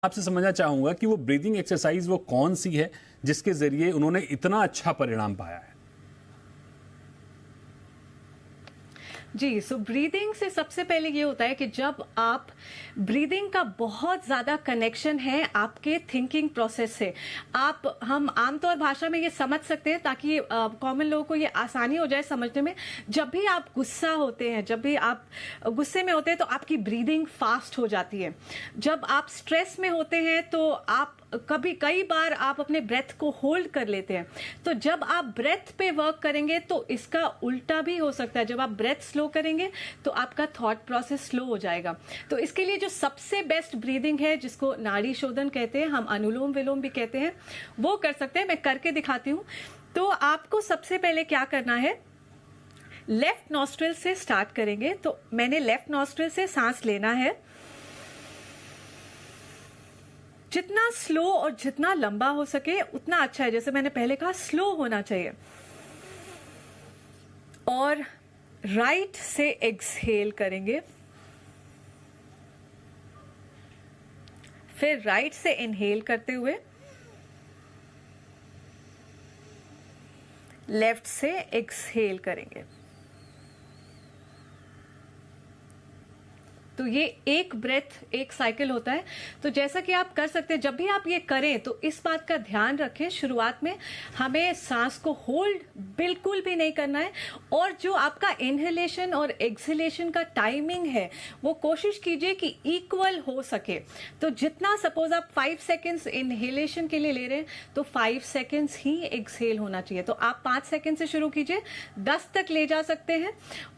आपसे समझना चाहूंगा कि वो ब्रीदिंग एक्सरसाइज वो कौन सी है जिसके जरिए उन्होंने इतना अच्छा परिणाम पाया है? जी, सो ब्रीदिंग से सबसे पहले ये होता है कि जब आप ब्रीदिंग का बहुत ज़्यादा कनेक्शन है आपके थिंकिंग प्रोसेस से। हम आमतौर भाषा में ये समझ सकते हैं ताकि कॉमन लोगों को ये आसानी हो जाए समझने में। जब भी आप गुस्सा होते हैं, जब भी आप गुस्से में होते हैं तो आपकी ब्रीदिंग फास्ट हो जाती है। जब आप स्ट्रेस में होते हैं तो आप कई बार आप अपने ब्रेथ को होल्ड कर लेते हैं। तो जब आप ब्रेथ पे वर्क करेंगे तो इसका उल्टा भी हो सकता है। जब आप ब्रेथ स्लो करेंगे तो आपका थॉट प्रोसेस स्लो हो जाएगा। तो इसके लिए जो सबसे बेस्ट ब्रीदिंग है, जिसको नाड़ी शोधन कहते हैं, हम अनुलोम विलोम भी कहते हैं, वो कर सकते हैं। मैं करके दिखाती हूँ। तो आपको सबसे पहले क्या करना है, लेफ्ट नॉस्ट्रिल से स्टार्ट करेंगे। तो मैंने लेफ्ट नॉस्ट्रिल से सांस लेना है। जितना स्लो और जितना लंबा हो सके उतना अच्छा है। जैसे मैंने पहले कहा, स्लो होना चाहिए। और राइट से एक्सहेल करेंगे, फिर राइट से इनहेल करते हुए लेफ्ट से एक्सहेल करेंगे। तो ये एक ब्रेथ एक साइकिल होता है। तो जैसा कि आप कर सकते हैं, जब भी आप ये करें तो इस बात का ध्यान रखें, शुरुआत में हमें सांस को होल्ड बिल्कुल भी नहीं करना है। और जो आपका इनहेलेशन और एक्सहेलेशन का टाइमिंग है वो कोशिश कीजिए कि इक्वल हो सके। तो जितना, सपोज आप 5 सेकेंड्स इनहेलेशन के लिए ले रहे हैं तो 5 सेकेंड्स ही एक्सहेल होना चाहिए। तो आप 5 सेकेंड से शुरू कीजिए, 10 तक ले जा सकते हैं।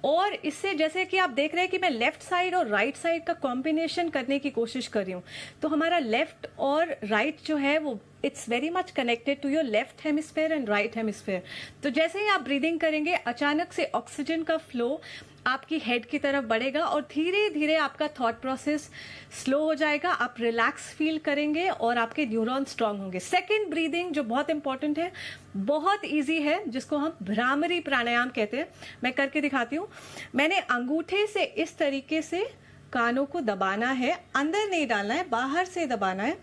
और इससे, जैसे कि आप देख रहे हैं कि मैं लेफ्ट साइड और राइट साइड का कॉम्बिनेशन करने की कोशिश कर रही हूं, तो हमारा लेफ्ट और राइट जो है वो it's very much connected to your left hemisphere and right hemisphere. तो जैसे ही आप ब्रीदिंग करेंगे, अचानक से ऑक्सीजन का फ्लो आपकी हेड की तरफ बढ़ेगा और धीरे धीरे आपका थॉट प्रोसेस स्लो हो जाएगा। आप रिलैक्स फील करेंगे और आपके न्यूरॉन स्ट्रांग होंगे। सेकंड ब्रीदिंग जो बहुत इंपॉर्टेंट है, बहुत इजी है, जिसको हम भ्रामरी प्राणायाम कहते हैं। मैं करके दिखाती हूँ। मैंने अंगूठे से इस तरीके से कानों को दबाना है, अंदर नहीं डालना है, बाहर से दबाना है।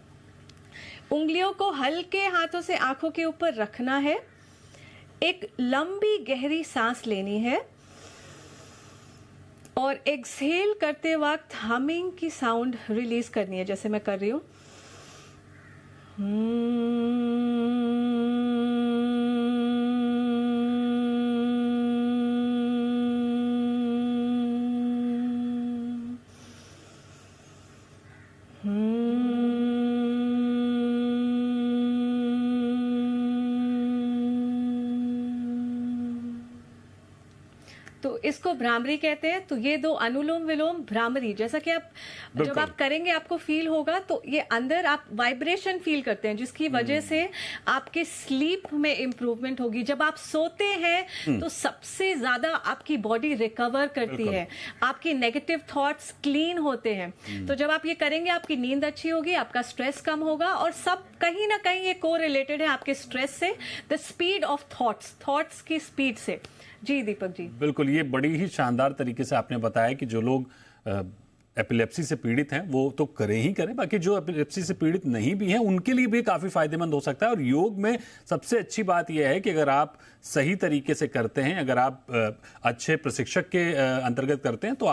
उंगलियों को हल्के हाथों से आंखों के ऊपर रखना है। एक लंबी गहरी सांस लेनी है और एक्सहेल करते वक्त हमिंग की साउंड रिलीज करनी है, जैसे मैं कर रही हूं। तो इसको भ्रामरी कहते हैं। तो ये दो, अनुलोम विलोम, भ्रामरी, जैसा कि आप जब आप करेंगे आपको फील होगा। तो ये अंदर आप वाइब्रेशन फील करते हैं, जिसकी वजह से आपके स्लीप में इंप्रूवमेंट होगी। जब आप सोते हैं तो सबसे ज्यादा आपकी बॉडी रिकवर करती है, आपकी नेगेटिव थॉट्स क्लीन होते हैं। तो जब आप ये करेंगे आपकी नींद अच्छी होगी, आपका स्ट्रेस कम होगा। और सब कहीं ना कहीं ये को रिलेटेड है आपके स्ट्रेस से, द स्पीड ऑफ थॉट्स की स्पीड से। जी दीपक जी, बिल्कुल, ये बड़ी ही शानदार तरीके से आपने बताया कि जो लोग एपिलेप्सी से पीड़ित हैं वो तो करें ही करें, बाकी जो एपिलेप्सी से पीड़ित नहीं भी हैं उनके लिए भी काफ़ी फायदेमंद हो सकता है। और योग में सबसे अच्छी बात यह है कि अगर आप सही तरीके से करते हैं, अगर आप अच्छे प्रशिक्षक के अंतर्गत करते हैं तो